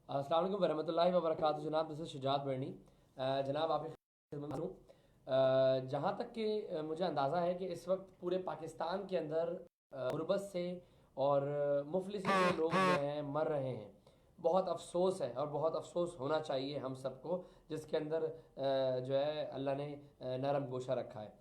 अस्सलाम वालेकुम वरहमतुल्लाहि वबरकातुहू। जनाब दिस इज़ शुजात बर्नी। जनाब आपकी खिदमत में हूँ। जहाँ तक कि मुझे अंदाज़ा है कि इस वक्त पूरे पाकिस्तान के अंदर गुर्बत से और मुफलिसी से लोग जो हैं मर रहे हैं। बहुत अफसोस है और बहुत अफसोस होना चाहिए हम सबको, जिसके अंदर जो है अल्लाह ने नरम गोशा रखा है।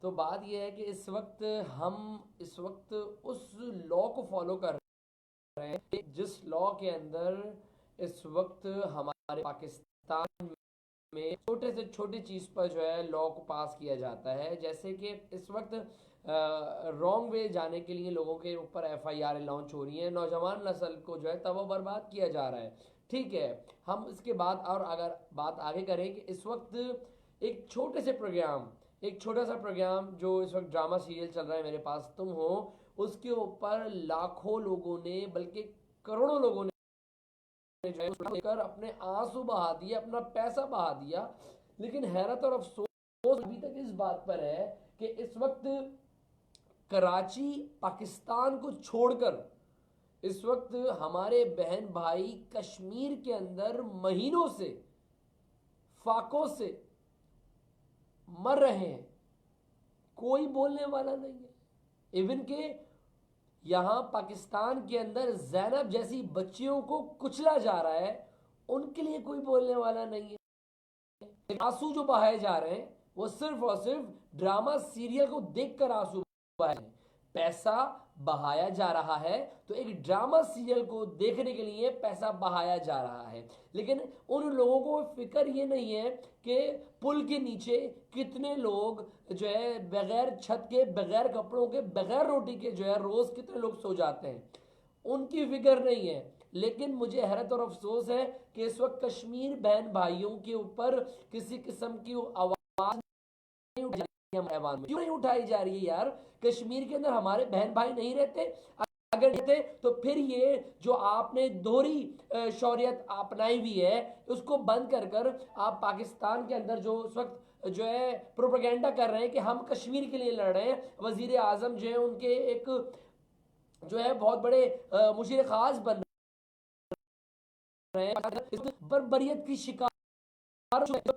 तो बात यह है कि इस वक्त उस लॉ को फॉलो कर रहे हैं कि जिस लॉ के अंदर इस वक्त हमारे पाकिस्तान में छोटे से छोटी चीज़ पर जो है लॉ को पास किया जाता है। जैसे कि इस वक्त रॉन्ग वे जाने के लिए लोगों के ऊपर एफआईआर लॉन्च हो रही है, नौजवान नस्ल को जो है तबाह बर्बाद किया जा रहा है। ठीक है, हम इसके बाद और अगर बात आगे करें कि इस वक्त एक छोटे से प्रोग्राम एक छोटा सा प्रोग्राम जो इस वक्त ड्रामा सीरियल चल रहा है मेरे पास तुम हो, उसके ऊपर लाखों लोगों ने बल्कि करोड़ों लोगों ने लेकर अपने आंसू बहा दिए, अपना पैसा बहा दिया। लेकिन हैरत और अफसोस अभी तक इस बात पर है कि इस वक्त कराची पाकिस्तान को छोड़कर इस वक्त हमारे बहन भाई कश्मीर के अंदर महीनों से फाकों से मर रहे हैं। कोई बोलने वाला नहीं है। इवन के यहां पाकिस्तान के अंदर जैनब जैसी बच्चियों को कुचला जा रहा है, उनके लिए कोई बोलने वाला नहीं है। आंसू जो बहाए जा रहे हैं वो सिर्फ और सिर्फ ड्रामा सीरियल को देखकर आंसू बहाए हैं। पैसा बहाया जा रहा है तो एक ड्रामा सीरियल को देखने के लिए पैसा बहाया जा रहा है। लेकिन उन लोगों को फिक्र ये नहीं है कि पुल के नीचे कितने लोग जो है बगैर छत के, बगैर कपड़ों के, बगैर रोटी के जो है रोज कितने लोग सो जाते हैं, उनकी फिक्र नहीं है। लेकिन मुझे हैरत और अफसोस है कि इस वक्त कश्मीर बहन भाइयों के ऊपर किसी किस्म की आवाज नहीं उठाई क्यों नहीं उठाई जा रही है यार? कश्मीर के अंदर हमारे बहन भाई नहीं रहते? अगर रहते तो फिर ये जो आपने दोहरी शौरियत अपनाई हुई है उसको बंद कर कर आप पाकिस्तान के अंदर जो इस वक्त जो है प्रोपेगेंडा कर रहे हैं कि हम कश्मीर के लिए लड़ रहे हैं। वजीर आजम जो है उनके एक जो है बहुत बड़े मुशीर खास बन रहे हैं, बर्बरियत की शिकार।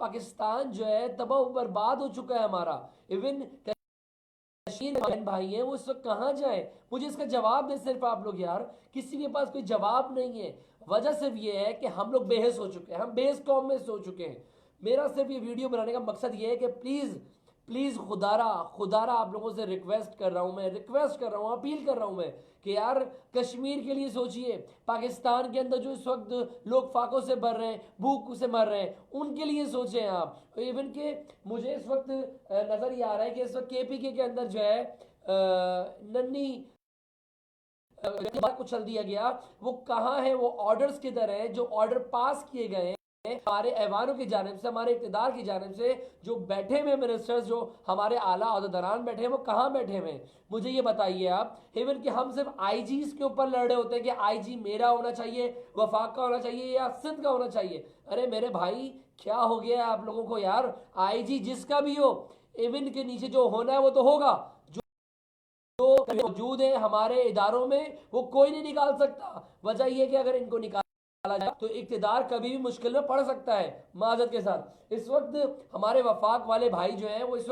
पाकिस्तान जो है तबाह बर्बाद हो चुका है हमारा। इवन कश्मीर बहन भाई हैं, वो इस वक्त कहाँ जाए? मुझे इसका जवाब दे सिर्फ आप लोग यार। किसी के पास कोई जवाब नहीं है। वजह सिर्फ ये है कि हम लोग बेहस हो चुके हैं, हम बेहस कौम में सो चुके हैं। मेरा सिर्फ ये वीडियो बनाने का मकसद ये है कि प्लीज प्लीज खुदारा खुदारा आप लोगों से रिक्वेस्ट कर रहा हूं, मैं रिक्वेस्ट कर रहा हूं, अपील कर रहा हूं मैं कि यार कश्मीर के लिए सोचिए। पाकिस्तान के अंदर जो इस वक्त लोग फाकों से मर रहे हैं, भूख से मर रहे हैं, उनके लिए सोचें आप। इवन के मुझे इस वक्त नजर ये आ रहा है कि इस वक्त केपीके के अंदर जो है नन्नी कुचल दिया गया। वो कहाँ है? वो ऑर्डर्स किधर है जो ऑर्डर पास किए गए हैं हमारे ऐवानों की जानिब से, हमारे इक़्तिदार की जानिब से? जो बैठे हुए मिनिस्टर्स, जो हमारे आला अहदेदारान बैठे हैं, वो कहाँ बैठे हुए हैं? मुझे ये बताइए आप। इवन कि हम सिर्फ आईजीज के ऊपर लड़ रहे होते हैं कि आईजी मेरा होना चाहिए, वफाक का होना चाहिए या सिंध का होना चाहिए। अरे मेरे भाई क्या हो गया है आप लोगों को यार? आईजी जिसका भी हो, इवन के नीचे जो होना है वो तो होगा। जो मौजूद है हमारे इदारों में वो कोई नहीं निकाल सकता। वजह यह कि अगर इनको निकाला जाए तो इक़्तिदार कभी भी मुश्किल में पड़ सकता है। माजरत के साथ इस वक्त हमारे वफाक वाले भाई जो हैं वो इस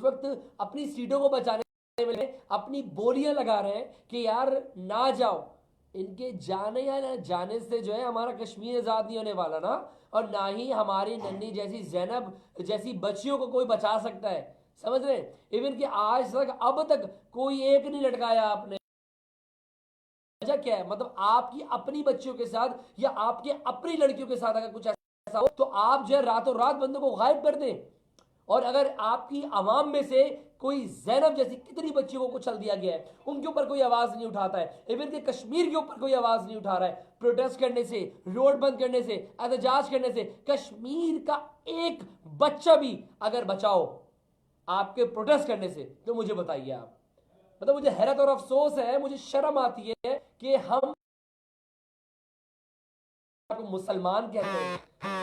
वक्त अपनी सीटों को बचाने में अपनी बोलियां लगा रहे हैं कि यार ना जाओ। इनके जाने या ना जाने से जो है हमारा कश्मीर आज़ाद नहीं होने वाला ना, और ना ही हमारी नन्नी जैसी जैनब जैसी बच्चियों को कोई बचा सकता है। समझ रहे? इवन कि आज तक अब तक कोई एक नहीं लटकाया आपने। वजह क्या है? मतलब आपकी अपनी बच्चियों के साथ या आपके अपनी लड़कियों के साथ अगर कुछ ऐसा हो तो आप जो है रातों रात बंदों को गायब कर दें। और अगर आपकी आवाम में से कोई जैनब जैसी कितनी बच्चियों को कुचल दिया गया है, उनके ऊपर कोई आवाज नहीं उठाता है। इवन के कश्मीर के ऊपर कोई आवाज नहीं उठा रहा है। प्रोटेस्ट करने से, रोड बंद करने से, एहतजाज करने से कश्मीर का एक बच्चा भी अगर बचाओ आपके प्रोटेस्ट करने से, तो मुझे बताइए आप। मतलब मुझे हैरत और अफसोस है, मुझे शर्म आती है कि हम आपको मुसलमान कहते हैं।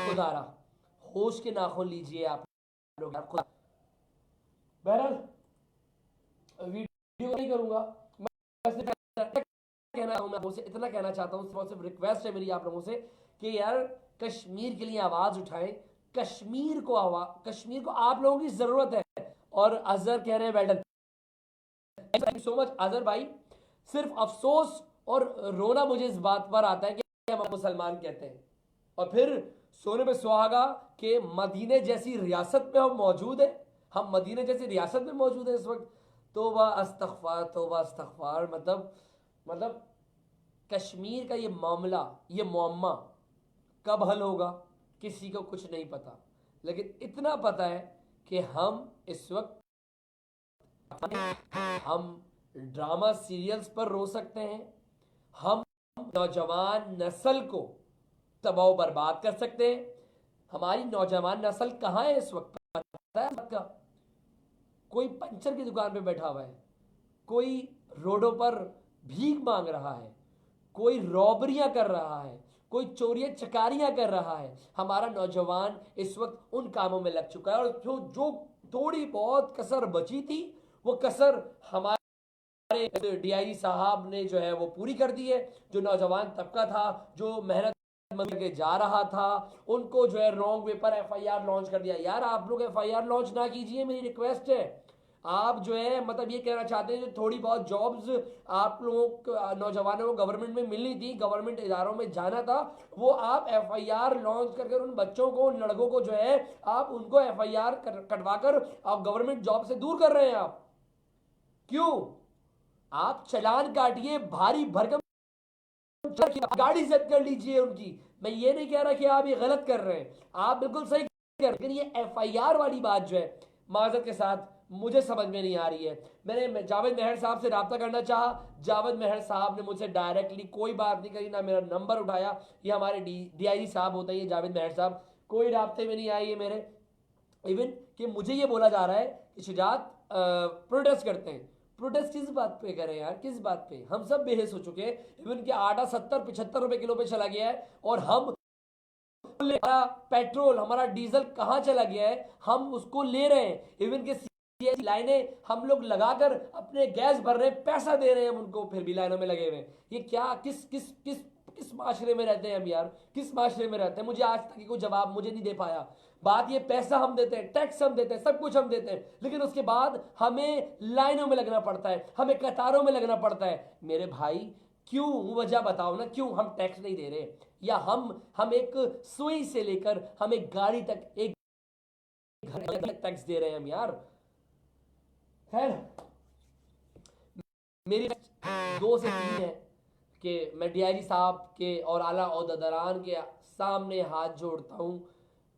खुदारा होश के नाखून लीजिए आप लोग। बहरहाल वीडियो नहीं करूंगा मैं। कहना हूं, मैं आपसे इतना कहना चाहता हूं, सिर्फ रिक्वेस्ट है मेरी आप लोगों से कि यार कश्मीर के लिए आवाज उठाएं। कश्मीर को आप लोगों की जरूरत है। और अजहर कह रहे हैं well done, so much Azhar भाई। सिर्फ अफसोस और रोना मुझे इस बात पर आता है कि हम मुसलमान कहते हैं और फिर सोने पे सुहागा के मदीने जैसी रियासत में हम मौजूद है। हम मदीने जैसी रियासत में मौजूद है इस वक्त। तौबा अस्तगफार। मतलब कश्मीर का ये मामला, ये मुअम्मा कब हल होगा किसी को कुछ नहीं पता, लेकिन इतना पता है कि हम इस वक्त हम ड्रामा सीरियल्स पर रो सकते हैं, हम नौजवान नस्ल को तबाह बर्बाद कर सकते हैं। हमारी नौजवान नस्ल कहाँ है इस वक्त पता है आपका? कोई पंचर की दुकान पे बैठा हुआ है, कोई रोडों पर भीख मांग रहा है, कोई रॉबरियां कर रहा है, कोई चोरियां चकारियां कर रहा है। हमारा नौजवान इस वक्त उन कामों में लग चुका है और जो थोड़ी बहुत कसर बची थी वो कसर हमारे डीआईजी साहब ने जो है वो पूरी कर दी है। जो नौजवान तबका था जो मेहनत के जा रहा था उनको जो है रॉन्ग वे पर एफआईआर लॉन्च कर दिया। यार आप लोग एफआईआर लॉन्च ना कीजिए, मेरी रिक्वेस्ट है। आप जो है मतलब ये कहना चाहते हैं जो थोड़ी बहुत जॉब्स आप लोगों नौजवानों को गवर्नमेंट में मिलनी थी, गवर्नमेंट इदारों में जाना था, वो आप एफआईआर लॉन्च करके उन बच्चों को, उन लड़कों को जो है आप उनको एफआईआर कटवाकर आप गवर्नमेंट जॉब से दूर कर रहे हैं। आप क्यों? आप चालान काटिए, भारी भरकम गाड़ी जब्त कर लीजिए उनकी। मैं ये नहीं कह रहा कि आप ये गलत कर रहे हैं, आप बिल्कुल सही कर रहे हैं, लेकिन ये एफआईआर वाली बात जो है माजरत के साथ मुझे समझ में नहीं आ रही है। मैंने जावेद मेहर साहब से राब्ता करना चाहा, जावेद मेहर साहब ने मुझसे डायरेक्टली कोई बात नहीं करी, ना मेरा नंबर उठाया। ये हमारे डीआईजी साहब होते हैं, ये जावेद मेहर साहब, कोई राब्ते में नहीं आए ये मेरे। इवन कि मुझे ये बोला जा रहा है कि शुजात प्रोटेस्ट करते हैं। प्रोटेस्ट किस बात पे करें यार, किस बात पे? हम सब बेहस हो चुके हैं। इवन कि आटा 70-75 रुपए किलो पे चला गया है और हम हमारा पेट्रोल, हमारा डीजल कहां चला गया है, हम उसको ले रहे हैं। इवन के लाइनें हम लोग लगाकर अपने गैस भर रहे हैं, पैसा दे रहे हैं हम उनको, फिर भी लाइनों में लगे हुए। ये क्या किस किस किस किस माशरे में रहते हैं हम यार? किस माशरे में रहते हैं? मुझे आज तक कोई जवाब मुझे नहीं दे पाया। बात ये पैसा हम देते हैं, टैक्स हम देते हैं, सब कुछ हम देते हैं, लेकिन उसके बाद हमें लाइनों में लगना पड़ता है, हमें कतारों में लगना पड़ता है। मेरे भाई क्यों? वजह बताओ ना, क्यों हम टैक्स नहीं दे रहे? या हम एक सुई से लेकर हम एक गाड़ी तक, एक घर तक टैक्स दे रहे हैं हम यार। खैर मेरी 2 से 3 है कि मैं डीआईजी साहब के और आला ओहदेदारान के सामने हाथ जोड़ता हूं।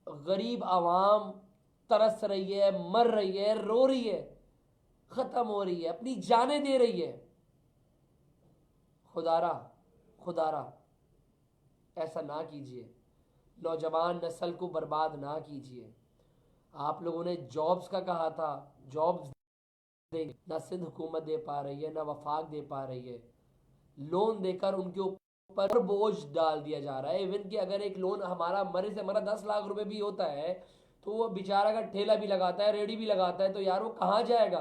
गरीब आवाम तरस रही है, मर रही है, रो रही है, खत्म हो रही है, अपनी जानें दे रही है। खुदारा ऐसा ना कीजिए, नौजवान नस्ल को बर्बाद ना कीजिए। आप लोगों ने जॉब्स का कहा था, जॉब्स देंगे, ना सिंध हुकूमत दे पा रही है, ना वफाक दे पा रही है। लोन देकर उनके ऊपर बोझ डाल दिया जा रहा है। इवन कि अगर एक लोन हमारा मरे से हमारा 10 लाख रुपए भी होता है तो वो बेचारा का ठेला भी लगाता है, रेडी भी लगाता है, तो यार वो कहाँ जाएगा?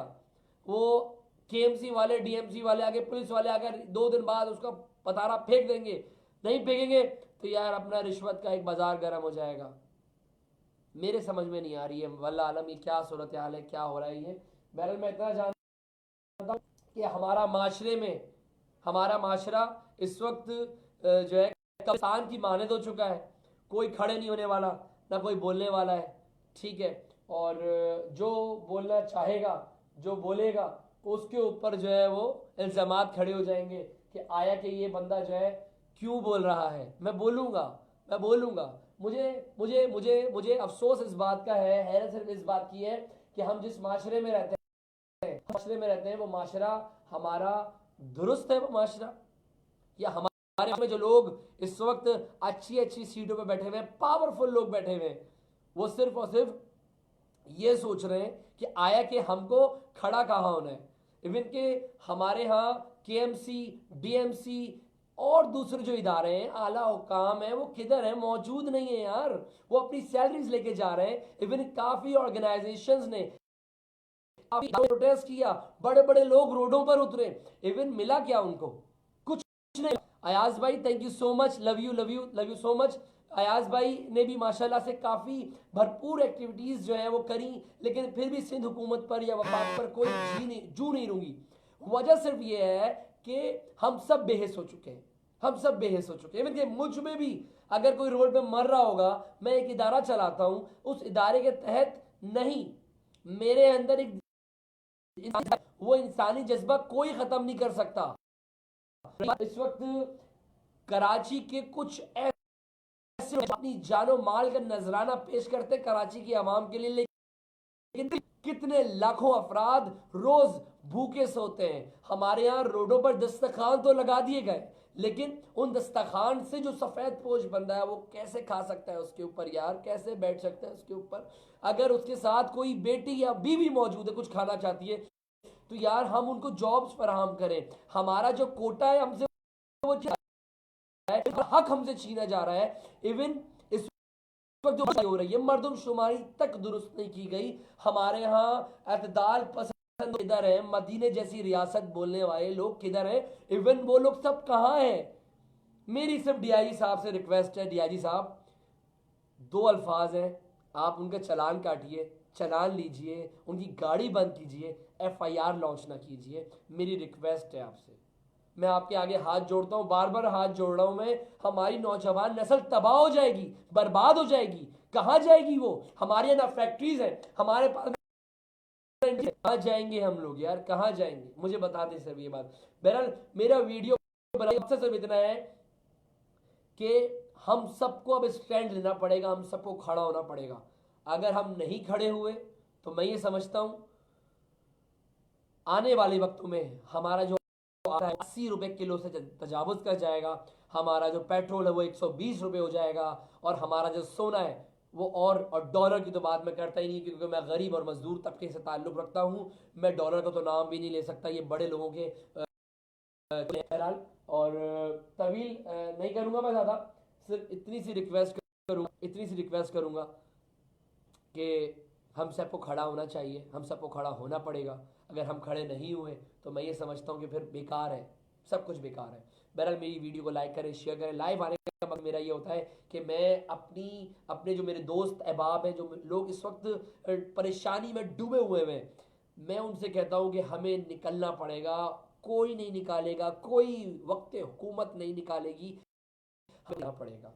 वो केएमसी वाले, डीएमसी वाले आगे, पुलिस वाले आगे 2 दिन बाद उसका पतारा फेंक देंगे। नहीं फेंकेंगे तो यार अपना रिश्वत का एक बाजार गर्म हो जाएगा। मेरे समझ में नहीं आ रही है वल्लाह आलम ये क्या सूरत हाल है, क्या हो रहा है ये। बहरहाल मैं इतना जानता हूँ कि हमारा माशरा इस वक्त जो है कब्रिस्तान की मानद हो चुका है। कोई खड़े नहीं होने वाला, ना कोई बोलने वाला है, ठीक है। और जो बोलना चाहेगा, जो बोलेगा, उसके ऊपर जो है वो इल्ज़ामात खड़े हो जाएंगे कि आया कि ये बंदा जो है क्यों बोल रहा है। मैं बोलूँगा। मुझे अफसोस इस बात का है, हैरत सिर्फ इस बात की है कि हम जिस माशरे में रहते हैं वो माशरा हमारा दुरुस्त है? वो माशरा, या हमारे में जो लोग इस वक्त अच्छी अच्छी सीटों पे बैठे हुए हैं, पावरफुल लोग बैठे हुए हैं, वो सिर्फ और सिर्फ ये सोच रहे हैं कि आया कि हमको खड़ा कहाँ होना है। इवन के हमारे यहाँ केएमसी, डीएमसी और दूसरे जो इदारे हैं, आला हुकाम है, वो किधर है? मौजूद नहीं है यार। वो अपनी सैलरीज लेके जा रहे हैं। इवन काफी ऑर्गेनाइजेशंस ने प्रोटेस्ट किया, बड़े बड़े लोग रोडों पर उतरे, इवन मिला क्या उनको? कुछ अयाज भाई thank you so much, love you love you love you so much. Ayaz भाई ने भी माशाल्लाह से काफ़ी भरपूर एक्टिविटीज़ जो है वो करी, लेकिन फिर भी सिंध हुकूमत पर या वफाक पर कोई जू नहीं रूंगी। वजह सिर्फ ये है कि हम सब बेहिस हो चुके हैं, हम सब बेहिस हो चुके हैं। इवन कि मुझ में भी अगर कोई रोड पे मर रहा होगा, मैं एक इदारा चलाता हूं, उस इदारे के तहत नहीं, मेरे अंदर एक वो इंसानी जज्बा कोई खत्म नहीं कर सकता। इस वक्त कराची के कुछ ऐसे अपनी जानो माल का नजराना पेश करते कराची की आवाम के लिए, लेकिन कितने लाखों अफराद रोज भूखे सोते हैं। हमारे यहाँ रोडों पर दस्तरखान तो लगा दिए गए, लेकिन उन दस्तरखान से जो सफेद पोश बंदा है वो कैसे खा सकता है उसके ऊपर यार, कैसे बैठ सकता है उसके ऊपर। अगर उसके साथ कोई बेटी या बीवी मौजूद है, कुछ खाना चाहती है, तो यार हम उनको जॉब्स फराहम करें। हमारा जो कोटा है हमसे वो हक हमसे छीना जा रहा है। इवन इस वक्त जो हो रही है मर्दमशुमारी तक दुरुस्त नहीं की गई। हमारे यहाँ अतदाल पसंद किधर है, मदीने जैसी रियासत बोलने वाले लोग किधर हैं, इवन वो लोग सब कहाँ हैं। मेरी सिर्फ डीआईजी साहब से रिक्वेस्ट है, डीआईजी साहब 2 अल्फाज हैं, आप उनका चलान काटिए, चलान लीजिए, उनकी गाड़ी बंद कीजिए, एफआईआर लॉन्च ना कीजिए। मेरी रिक्वेस्ट है आपसे, मैं आपके आगे हाथ जोड़ता हूं, बार बार हाथ जोड़ रहा हूं मैं। हमारी नौजवान नस्ल तबाह हो जाएगी, बर्बाद हो जाएगी। कहां जाएगी वो? हमारे यहाँ ना फैक्ट्रीज है, हमारे पास कहां जाएंगे हम लोग यार, कहां जाएंगे? मुझे बता दें सर ये बात। बहरहाल मेरा वीडियो सिर्फ इतना है कि हम सबको अब स्टैंड लेना पड़ेगा, हम सबको खड़ा होना पड़ेगा। अगर हम नहीं खड़े हुए तो मैं ये समझता हूं आने वाले वक्तों में हमारा जो 80 रुपए किलो से तजावुज कर जाएगा, हमारा जो पेट्रोल है वो 120 रुपए हो जाएगा, और हमारा जो सोना है वो और डॉलर की तो बात मैं करता ही नहीं, क्योंकि मैं गरीब और मजदूर तबके से ताल्लुक़ रखता हूँ। मैं डॉलर का तो नाम भी नहीं ले सकता, ये बड़े लोगों के बहरहाल। और तवील नहीं करूँगा मैं ज़्यादा, सिर्फ इतनी सी रिक्वेस्ट करूँगा कि हम सबको खड़ा होना चाहिए, हम सबको खड़ा होना पड़ेगा। अगर हम खड़े नहीं हुए तो मैं ये समझता हूँ कि फिर बेकार है, सब कुछ बेकार है। बहरहाल मेरी वीडियो को लाइक करें, शेयर करें। लाइव आने का मतलब मेरा ये होता है कि मैं अपने जो मेरे दोस्त अहबाब हैं, जो लोग इस वक्त परेशानी में डूबे हुए हैं, मैं उनसे कहता हूँ कि हमें निकलना पड़ेगा। कोई नहीं निकालेगा, कोई वक्त हुकूमत नहीं निकालेगी, हमें पड़ेगा,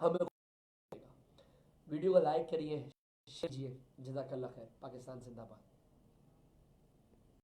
हमें। वीडियो को लाइक करिए, शेयर कीजिए। जज़ाकल्लाह खैर। पाकिस्तान जिंदाबाद।